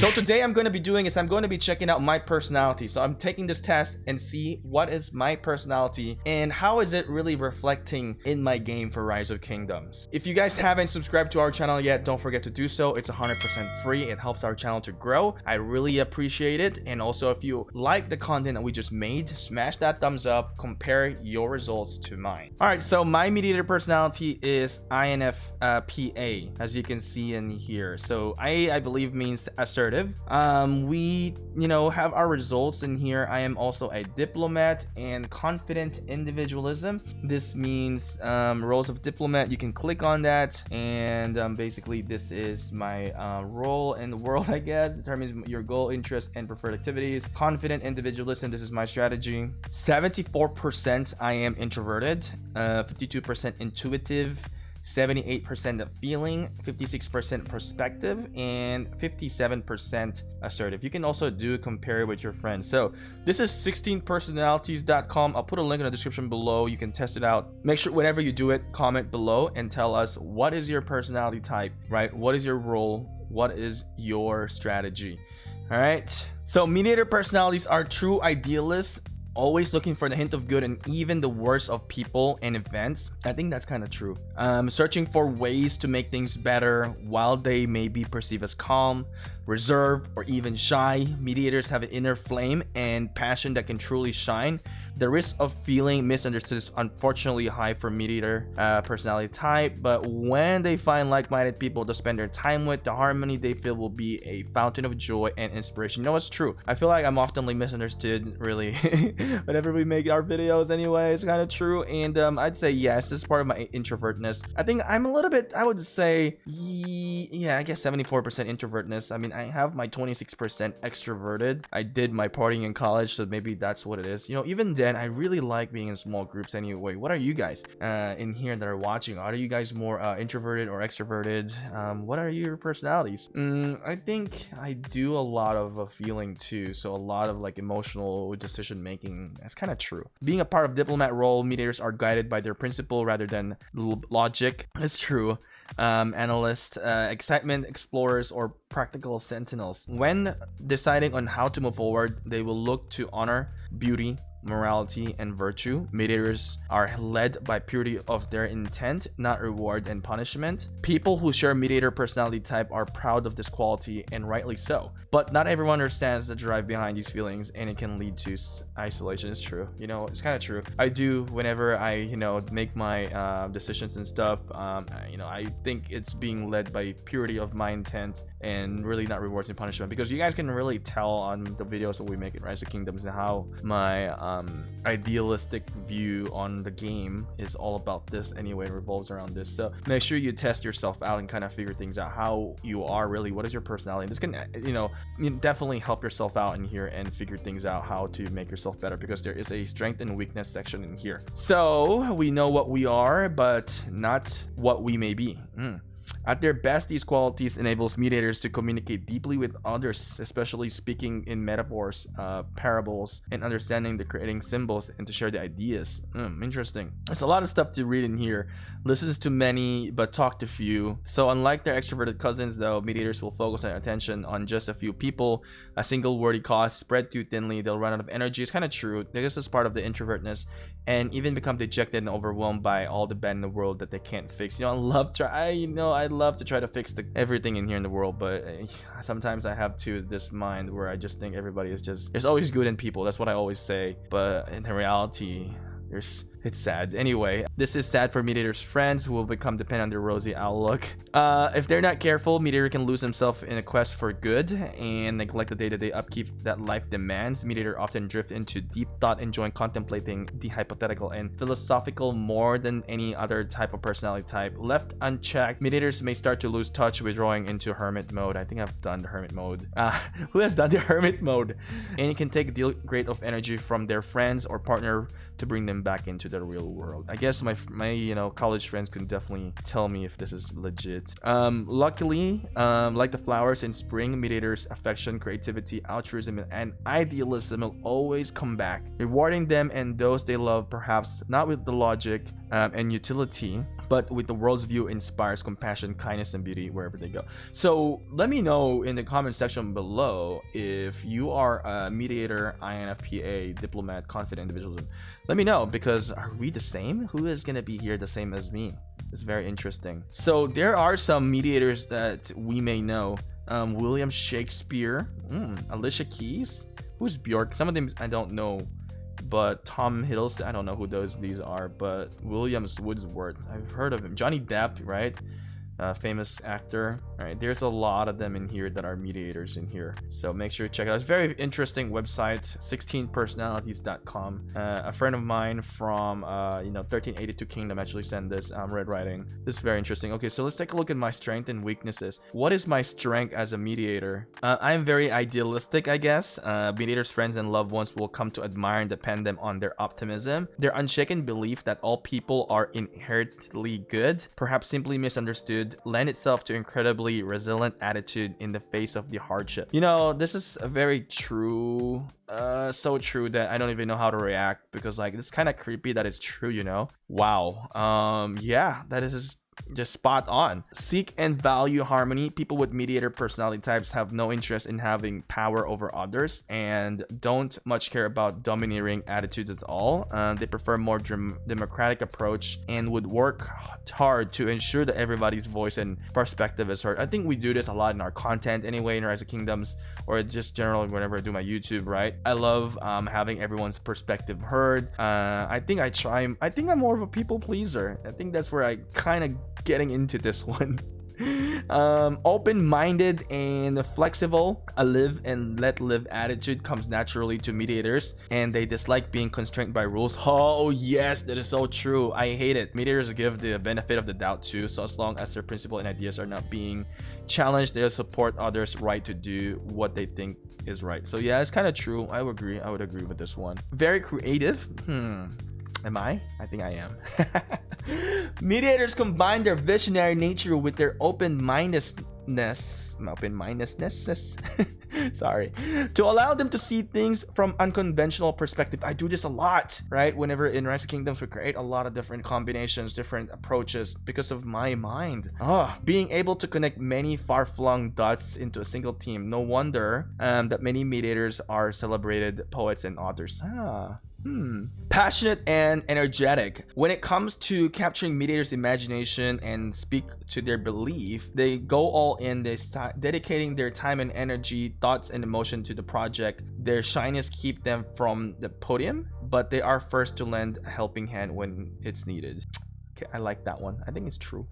So today I'm going to be doing is I'm going to be checking out my personality. So I'm taking this test and see what is my personality and how is it really reflecting in my game for Rise of Kingdoms. If you guys haven't subscribed to our channel yet, don't forget to do so. It's 100% free. It helps our channel to grow. I really appreciate it. And also, if you like the content that we just made, smash that thumbs up, compare your results to mine. All right, so my Mediator personality is INFPA, as you can see in here. So I believe means assertive. We have our results in here. I am also a diplomat and confident individualism. This means roles of diplomat. You can click on that, and basically this is my role in the world, I guess. Determines your goal, interest, and preferred activities. Confident individualism, this is my strategy. 74% I am introverted, 52% intuitive, 78% feeling, 56% perspective, and 57% assertive. You can also compare with your friends. So this is 16personalities.com. I'll put a link in the description below. You can test it out. Make sure whenever you do it, comment below and tell us what is your personality type, right? What is your role? What is your strategy? All right. So Mediator personalities are true idealists, always looking for the hint of good in even the worst of people and events. I think that's kind of true. Searching for ways to make things better while they may be perceived as calm, reserved, or even shy. Mediators have an inner flame and passion that can truly shine. The risk of feeling misunderstood is unfortunately high for Mediator personality type, but when they find like-minded people to spend their time with, the harmony they feel will be a fountain of joy and inspiration. You know, it's true. I feel like I'm oftenly misunderstood, really, whenever we make our videos anyway. It's kind of true, and I'd say yes, this is part of my introvertness. I think I'm a little bit, I would say, yeah, I guess 74% introvertness. I mean, I have my 26% extroverted. I did my partying in college, so maybe that's what it is. You know, even then, I really like being in small groups anyway. What are you guys in here that are watching? Are you guys more introverted or extroverted? What are your personalities? I think I do a lot of feeling too, so a lot of like emotional decision making. That's kind of true. Being a part of diplomat role, mediators are guided by their principle rather than logic. It's true. Analysts, excitement explorers, or practical sentinels. When deciding on how to move forward, they will look to honor, beauty, morality, and virtue. Mediators are led by purity of their intent, not reward and punishment. People who share mediator personality type are proud of this quality, and rightly so. But not everyone understands the drive behind these feelings, and it can lead to isolation. It's true. You know, it's kind of true. I do whenever I, make my decisions and stuff. I think it's being led by purity of my intent and really not rewards and punishment, because you guys can really tell on the videos that we make in Rise of Kingdoms and how my idealistic view on the game is all about this anyway. It revolves around this. So make sure you test yourself out and kind of figure things out, how you are really, what is your personality. This can definitely help yourself out in here and figure things out, how to make yourself better, because there is a strength and weakness section in here. So we know what we are, but not what we may be. At their best, these qualities enables mediators to communicate deeply with others, especially speaking in metaphors, parables, and understanding the creating symbols, and to share the ideas. Interesting. There's a lot of stuff to read in here. Listens to many, but talk to few. So unlike their extroverted cousins, though, mediators will focus their attention on just a few people. A single wordy cause spread too thinly, they'll run out of energy. It's kind of true. This is part of the introvertness, and even become dejected and overwhelmed by all the bad in the world that they can't fix. I love to try to fix everything in here in the world, but sometimes I have this mind where I just think everybody is there's always good in people. That's what I always say, but in reality, it's sad. Anyway, this is sad for mediators' friends who will become dependent on their rosy outlook. If they're not careful, mediator can lose himself in a quest for good and neglect the day-to-day upkeep that life demands. Mediator often drift into deep thought, enjoying contemplating the hypothetical and philosophical more than any other type of personality type. Left unchecked, mediators may start to lose touch, withdrawing into hermit mode. I think I've done the hermit mode. Who has done the hermit mode? And it can take a deal great of energy from their friends or partner to bring them back into the real world. I guess my college friends can definitely tell me if this is legit. Luckily, like the flowers in spring, mediators' affection, creativity, altruism, and idealism will always come back, rewarding them and those they love, perhaps not with the logic and utility, but with the world's view inspires compassion, kindness, and beauty wherever they go. So let me know in the comment section below if you are a mediator, INFPA, diplomat, confident individualism. Let me know, because are we the same? Who is going to be here the same as me? It's very interesting. So there are some mediators that we may know. William Shakespeare, Alicia Keys, who's Bjork? Some of them I don't know, but Tom Hiddleston, I don't know who these are, but Williams Woodsworth, I've heard of him. Johnny Depp, right? Famous actor. All right, there's a lot of them in here that are mediators in here, so make sure to check it out. It's a very interesting website, 16personalities.com. A friend of mine from 1382 Kingdom actually sent this. Red Writing. This is very interesting. Okay, so let's take a look at my strength and weaknesses. What is my strength as a mediator? I'm very idealistic, I guess. Mediators' friends and loved ones will come to admire and depend them on their optimism, their unshaken belief that all people are inherently good, perhaps simply misunderstood, lend itself to incredibly resilient attitude in the face of the hardship. You know, this is a very true, so true that I don't even know how to react, because like it's kind of creepy that it's true, you know. Wow. Yeah, that is just spot on. Seek and value harmony. People with mediator personality types have no interest in having power over others and don't much care about domineering attitudes at all. They prefer more democratic approach and would work hard to ensure that everybody's voice and perspective is heard. I think we do this a lot in our content anyway, in Rise of Kingdoms, or just generally whenever I do my YouTube, right? I love having everyone's perspective heard. I think I'm more of a people pleaser. I think that's where I kind of getting into this one. Open-minded and flexible. A live and let live attitude comes naturally to mediators, and they dislike being constrained by rules. Oh yes, that is so true. I hate it. Mediators give the benefit of the doubt too, so as long as their principle and ideas are not being challenged, they'll support others' right to do what they think is right. So yeah, it's kind of true. I would agree with this one. Very creative. Am I? I think I am. Mediators combine their visionary nature with their open-mindedness. Sorry. To allow them to see things from unconventional perspective. I do this a lot, right? Whenever in Rise of Kingdoms, we create a lot of different combinations, different approaches because of my mind. Being able to connect many far-flung dots into a single team. No wonder that many mediators are celebrated poets and authors. Passionate and energetic. When it comes to capturing mediators' imagination and speak to their belief, they go all in. They start dedicating their time and energy, thoughts and emotion to the project. Their shyness keep them from the podium, but they are first to lend a helping hand when it's needed. Okay, I like that one. I think it's true.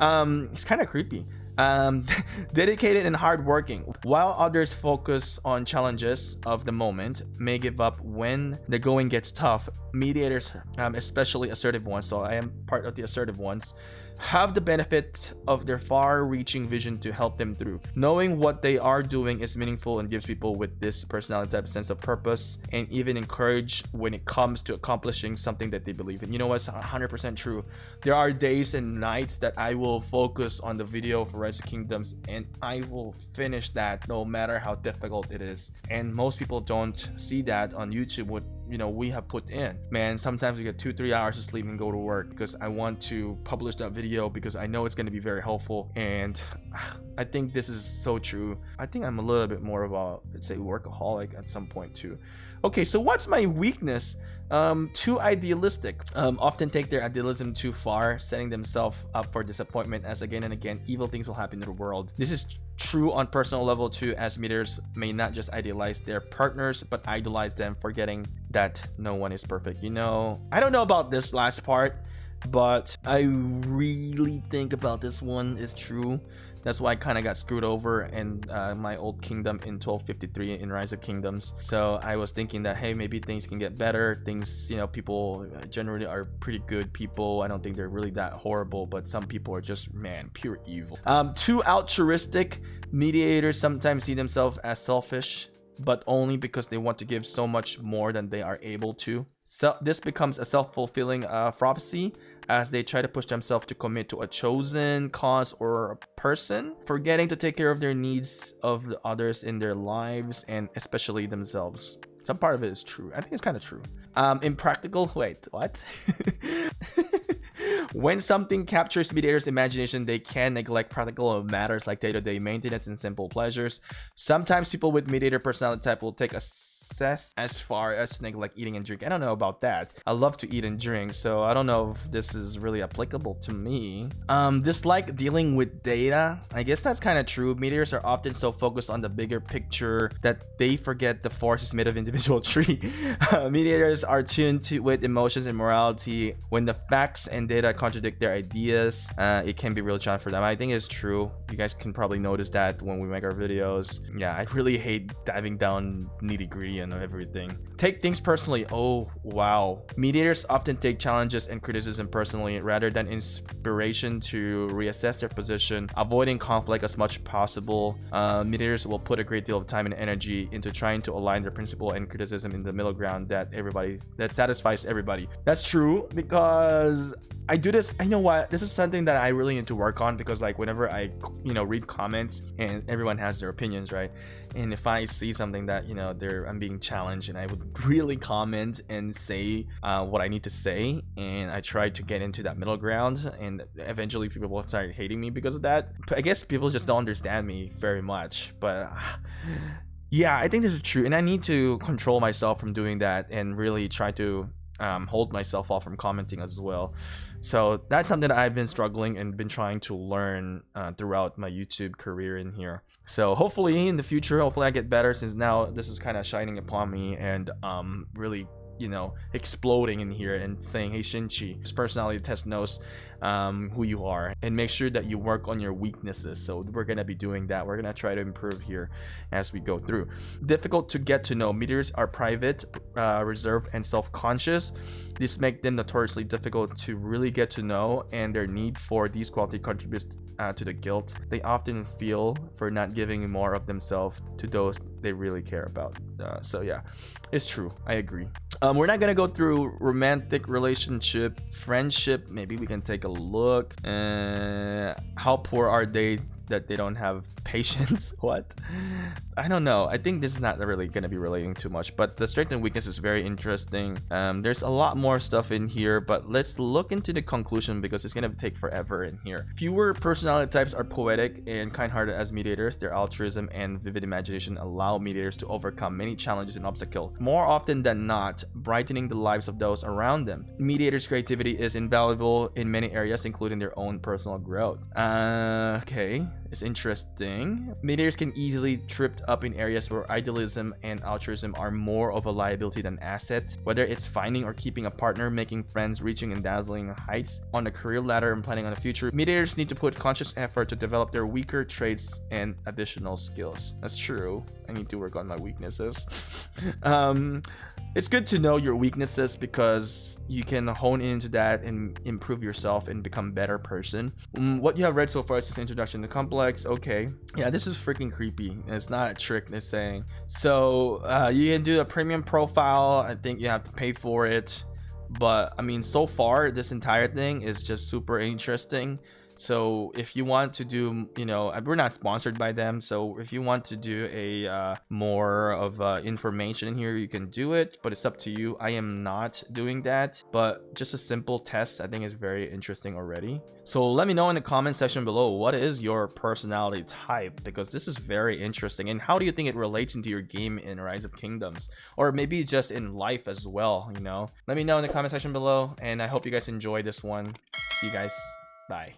It's kind of creepy. Dedicated and hardworking. While others focus on challenges of the moment, may give up when the going gets tough, mediators, especially assertive ones, so I am part of the assertive ones, have the benefit of their far-reaching vision to help them through. Knowing what they are doing is meaningful and gives people with this personality type a sense of purpose and even encourage when it comes to accomplishing something that they believe in. You know what's 100% true? There are days and nights that I will focus on the video for Rise of Kingdoms and I will finish that no matter how difficult it is. And most people don't see that on YouTube, what we have put in. Man, sometimes we get 2-3 hours of sleep and go to work because I want to publish that video because I know it's going to be very helpful. And I think this is so true. I think I'm a little bit more of a, let's say, workaholic at some point too. Okay, so what's my weakness? Too idealistic. Often take their idealism too far, setting themselves up for disappointment as again and again evil things will happen to the world. This is true on personal level too, as mediators may not just idealize their partners but idolize them, forgetting that no one is perfect. I don't know about this last part, but I really think about this one is true. That's why I kind of got screwed over in my old kingdom in 1253 in Rise of Kingdoms. So I was thinking that, hey, maybe things can get better. Things, people generally are pretty good people. I don't think they're really that horrible, but some people are just, man, pure evil. Too altruistic. Mediators sometimes see themselves as selfish, but only because they want to give so much more than they are able to. So this becomes a self-fulfilling prophecy as they try to push themselves to commit to a chosen cause or a person, forgetting to take care of their needs of the others in their lives and especially themselves. Some part of it is true. I think it's kind of true. Impractical. Wait, what? When something captures Mediator's imagination, they can neglect practical matters like day-to-day maintenance and simple pleasures. Sometimes people with Mediator personality type will take excess as far as neglect eating and drink. I don't know about that. I love to eat and drink, so I don't know if this is really applicable to me. Dislike dealing with data. I guess that's kind of true. Meteors are often so focused on the bigger picture that they forget the forest is made of individual tree. Mediators are tuned to with emotions and morality. When the facts and data contradict their ideas, it can be real challenge for them. I think it's true. You guys can probably notice that when we make our videos. Yeah, I really hate diving down nitty-gritty and everything. Take things personally. Oh wow. Mediators often take challenges and criticism personally rather than inspiration to reassess their position, avoiding conflict as much as possible. Mediators will put a great deal of time and energy into trying to align their principle and criticism in the middle ground that satisfies everybody. That's true, because I do this. I know what, this is something that I really need to work on, because like whenever I read comments and everyone has their opinions, right? And if I see something that I'm being challenged, and I would really comment and say what I need to say, and I try to get into that middle ground, and eventually people will start hating me because of that. But I guess people just don't understand me very much. But yeah, I think this is true, and I need to control myself from doing that and really try to hold myself off from commenting as well. So that's something that I've been struggling and been trying to learn throughout my YouTube career in here. So hopefully in the future, hopefully I get better, since now this is kind of shining upon me and really exploding in here and saying, hey Shinchi, this personality test knows who you are, and make sure that you work on your weaknesses. So we're gonna be doing that. We're gonna try to improve here as we go through. Difficult to get to know. Meteors are private, reserved, and self-conscious. This makes them notoriously difficult to really get to know, and their need for these qualities contributes to the guilt they often feel for not giving more of themselves to those they really care about. So yeah, it's true. I agree. We're not gonna go through romantic relationship, friendship. Maybe we can take a look. How poor are they that they don't have patience? What? I don't know. I think this is not really going to be relating too much, but the strength and weakness is very interesting. There's a lot more stuff in here, but let's look into the conclusion, because it's going to take forever in here. Fewer personality types are poetic and kind-hearted as mediators. Their altruism and vivid imagination allow mediators to overcome many challenges and obstacles, more often than not brightening the lives of those around them. Mediators' creativity is invaluable in many areas, including their own personal growth. Okay, it's interesting. Mediators can easily trip up in areas where idealism and altruism are more of a liability than asset. Whether it's finding or keeping a partner, making friends, reaching and dazzling heights on the career ladder, and planning on the future, mediators need to put conscious effort to develop their weaker traits and additional skills. That's true. I need to work on my weaknesses. It's good to know your weaknesses, because you can hone into that and improve yourself and become a better person. What you have read so far is this introduction to complex. Okay, yeah, this is freaking creepy. It's not a trick, they're saying. So you can do a premium profile. I think you have to pay for it, but I mean, so far this entire thing is just super interesting. So if you want to do, we're not sponsored by them, so if you want to do a more of information in here, you can do it, but it's up to you. I am not doing that, but just a simple test I think is very interesting already. So let me know in the comment section below, what is your personality type, because this is very interesting, and how do you think it relates into your game in Rise of Kingdoms, or maybe just in life as well. Let me know in the comment section below, and I hope you guys enjoyed this one. See you guys. Bye.